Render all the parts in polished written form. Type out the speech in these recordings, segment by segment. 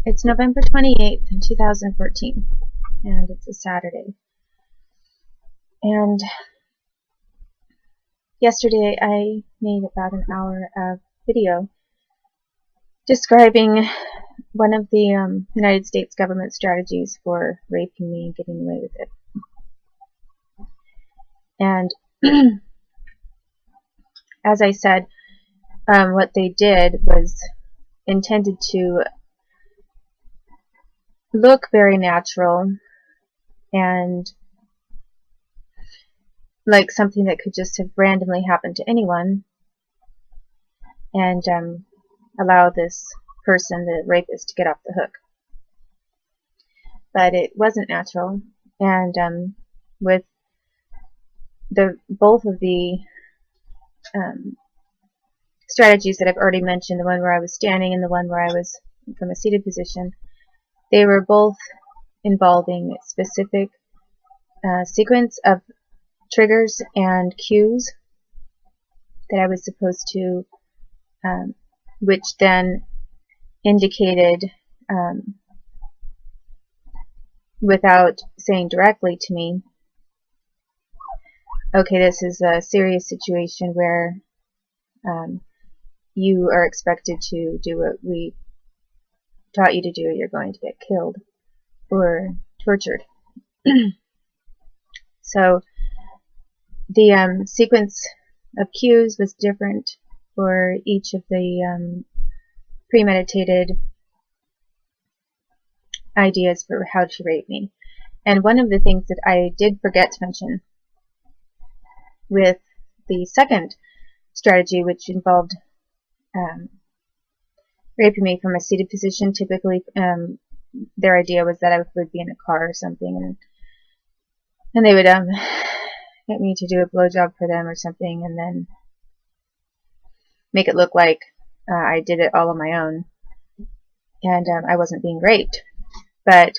It's November 28th, 2014, and it's a Saturday. And yesterday I made about an hour of video describing one of the United States government strategies for raping me and getting away with it. And as I said, what they did was intended to look very natural and like something that could just have randomly happened to anyone, and allow this person, the rapist, to get off the hook. But it wasn't natural, and with both of the strategies that I've already mentioned, the one where I was standing and the one where I was from a seated position, they were both involving a specific sequence of triggers and cues that I was supposed to, which then indicated, without saying directly to me, okay, this is a serious situation where you are expected to do what we taught you to do, you're going to get killed or tortured. So the sequence of cues was different for each of the premeditated ideas for how to rape me. And one of the things that I did forget to mention with the second strategy, which involved raping me from a seated position, typically their idea was that I would be in a car or something, and they would get me to do a blowjob for them or something, and then make it look like I did it all on my own, and I wasn't being raped. But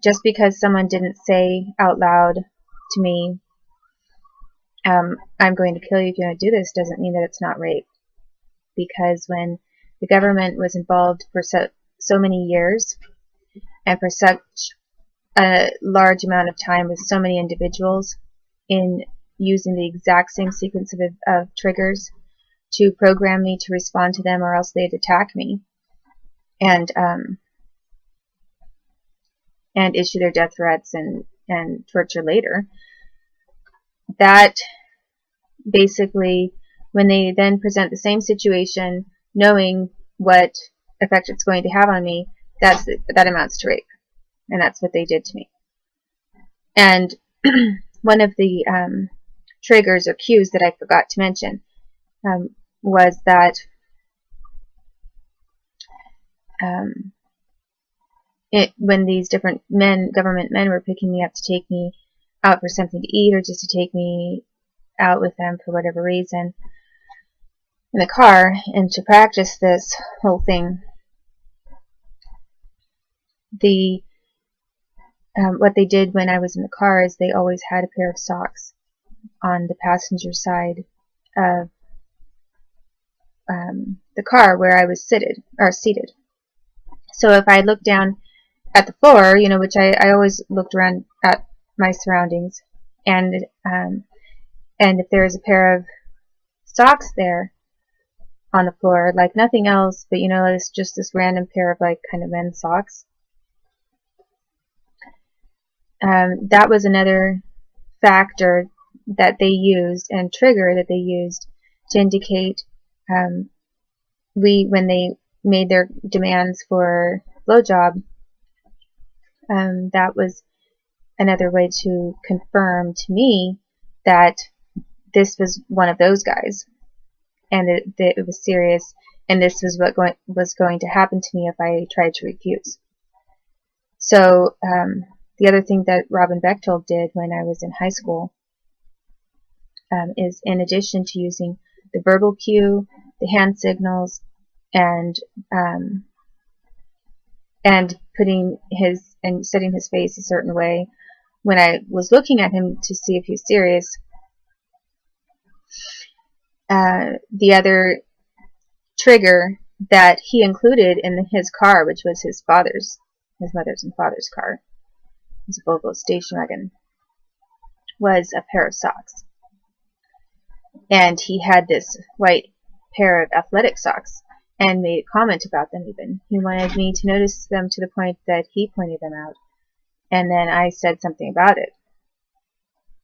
just because someone didn't say out loud to me, I'm going to kill you if you don't do this, doesn't mean that it's not rape. Because when the government was involved for so many years, and for such a large amount of time with so many individuals in using the exact same sequence of triggers to program me to respond to them, or else they'd attack me and issue their death threats and torture later, that basically, when they then present the same situation, knowing what effect it's going to have on me, that amounts to rape. And that's what they did to me. And one of the triggers or cues that I forgot to mention was that when these different government men were picking me up to take me out for something to eat, or just to take me out with them for whatever reason in the car, and to practice this whole thing, what they did when I was in the car is they always had a pair of socks on the passenger side of the car where I was seated. So if I looked down at the floor, which I always looked around at my surroundings, and if there was a pair of socks there on the floor, like nothing else, but it's just this random pair of like kind of men's socks, that was another factor that they used, and trigger that they used, to indicate when they made their demands for blowjob. That was another way to confirm to me that this was one of those guys, and that it was serious, and this was what was going to happen to me if I tried to refuse. So the other thing that Robin Bechtold did when I was in high school is, in addition to using the verbal cue, the hand signals, and putting setting his face a certain way when I was looking at him to see if he's serious, the other trigger that he included in his car, which was his mother's and father's car, it was a Volvo station wagon, was a pair of socks. And he had this white pair of athletic socks and made a comment about them even. He wanted me to notice them to the point that he pointed them out. And then I said something about it.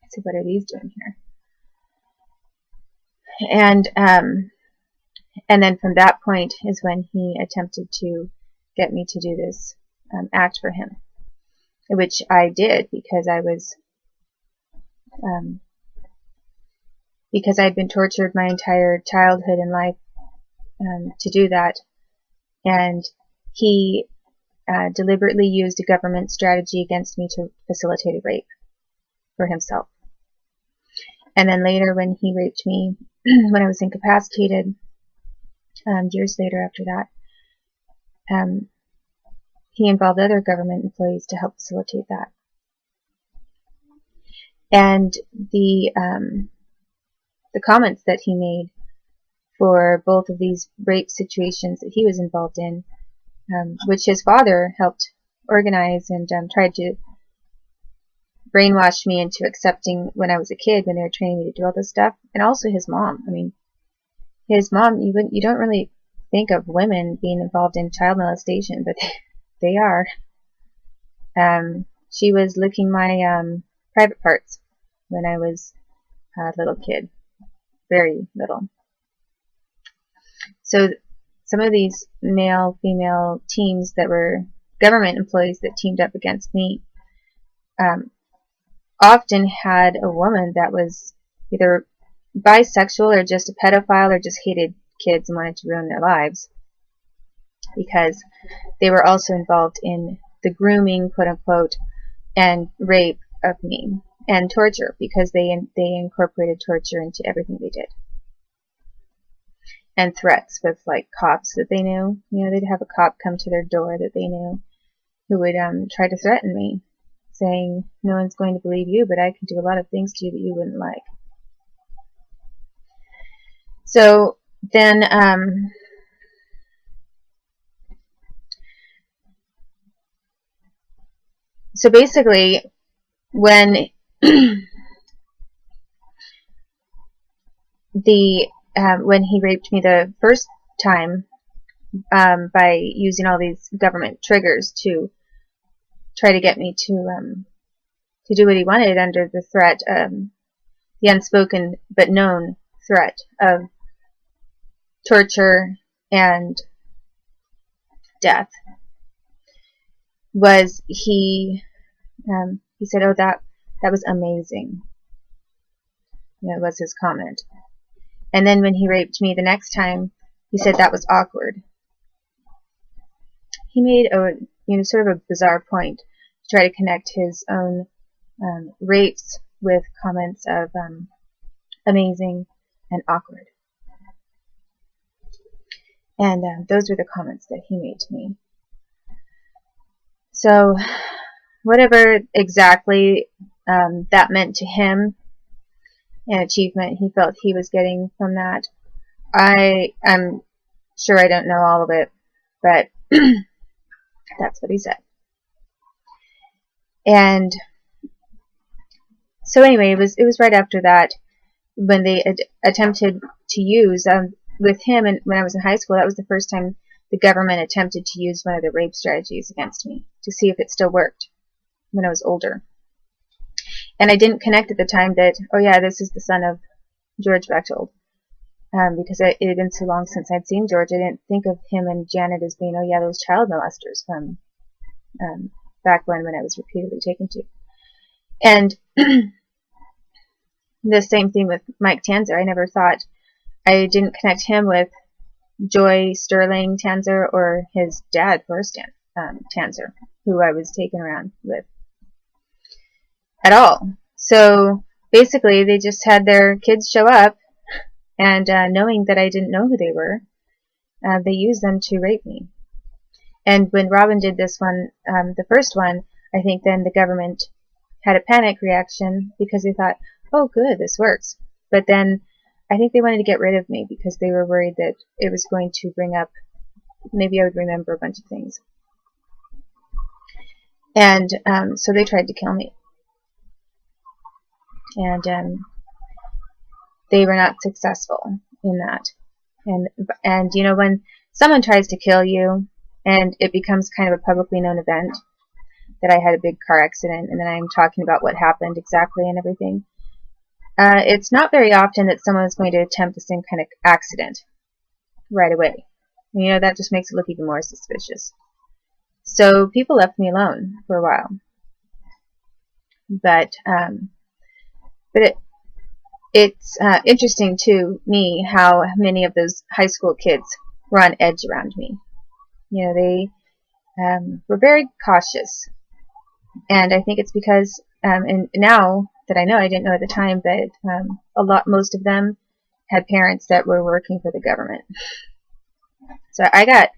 I said, what are these doing here? And then from that point is when he attempted to get me to do this act for him, which I did because I was because I'd been tortured my entire childhood and life to do that, and he deliberately used a government strategy against me to facilitate a rape for himself. And then later, when he raped me when I was incapacitated, years later after that, he involved other government employees to help facilitate that. And the comments that he made for both of these rape situations that he was involved in, which his father helped organize and tried to brainwash me into accepting when I was a kid, when they were training me to do all this stuff, and also his mom. I mean, his mom, you don't really think of women being involved in child molestation, but they are. She was licking my private parts when I was a little kid, very little. So some of these male-female teams that were government employees that teamed up against me often had a woman that was either bisexual or just a pedophile or just hated kids and wanted to ruin their lives, because they were also involved in the grooming, quote-unquote, and rape of me, and torture, because they incorporated torture into everything they did. And threats with, like, cops that they knew. You know, they'd have a cop come to their door that they knew who would try to threaten me, saying, no one's going to believe you, but I can do a lot of things to you that you wouldn't like. So then, so basically, when when he raped me the first time, by using all these government triggers to try to get me to do what he wanted under the threat, the unspoken but known threat of torture and death, was he said, oh, that was amazing. You know, was his comment. And then when he raped me the next time, he said that was awkward. He made sort of a bizarre point to try to connect his own rapes with comments of amazing and awkward. And those were the comments that he made to me. So whatever exactly that meant to him, an achievement he felt he was getting from that, I'm sure I don't know all of it, but that's what he said. And so anyway, it was right after that when they attempted to use with him, and when I was in high school, that was the first time the government attempted to use one of the rape strategies against me to see if it still worked when I was older. And I didn't connect at the time that, oh yeah, this is the son of George Bechtold, because it had been so long since I'd seen George. I didn't think of him and Janet as being, oh yeah, those child molesters from back when I was repeatedly taken to. And the same thing with Mike Tanzer. I never thought, I didn't connect him with Joy Sterling Tanzer or his dad, Boris Tanzer, who I was taken around with at all. So basically, they just had their kids show up, and knowing that I didn't know who they were, they used them to rape me. And when Robin did this one, the first one, I think then the government had a panic reaction because they thought, oh good, this works. But then I think they wanted to get rid of me because they were worried that it was going to bring up maybe I would remember a bunch of things. And so they tried to kill me. And they were not successful in that. And you know, when someone tries to kill you and it becomes kind of a publicly known event, that I had a big car accident and then I'm talking about what happened exactly and everything, it's not very often that someone is going to attempt the same kind of accident right away. You know, that just makes it look even more suspicious. So people left me alone for a while. But it's interesting to me how many of those high school kids were on edge around me. You know, they were very cautious. And I think it's because, and now that I know, I didn't know at the time, but most of them had parents that were working for the government. So I got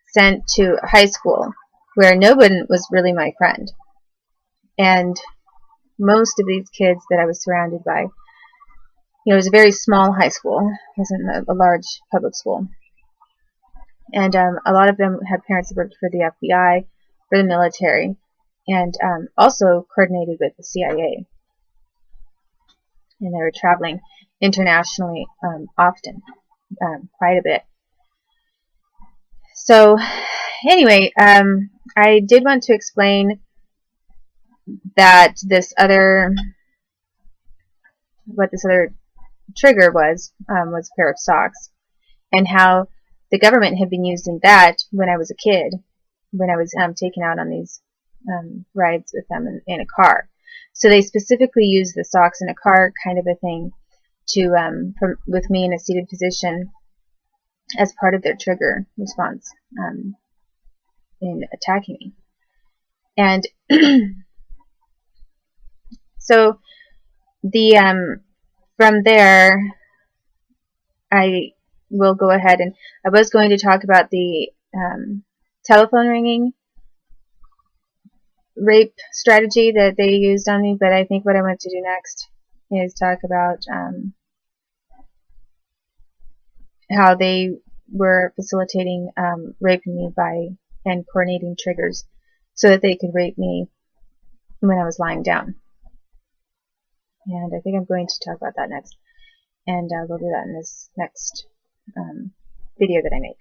sent to high school where no one was really my friend. And most of these kids that I was surrounded by, you know, it was a very small high school. It wasn't a large public school. And a lot of them had parents that worked for the FBI, for the military, and also coordinated with the CIA. And they were traveling internationally often, quite a bit. So anyway, I did want to explain that what this other trigger was a pair of socks, and how the government had been using that when I was a kid, when I was taken out on these rides with them in a car. So they specifically used the socks in a car kind of a thing to with me in a seated position as part of their trigger response in attacking me. And so from there, I will go ahead, and I was going to talk about the telephone ringing rape strategy that they used on me, but I think what I want to do next is talk about how they were facilitating raping me and coordinating triggers so that they could rape me when I was lying down. And I think I'm going to talk about that next, and we'll do that in this next video that I make.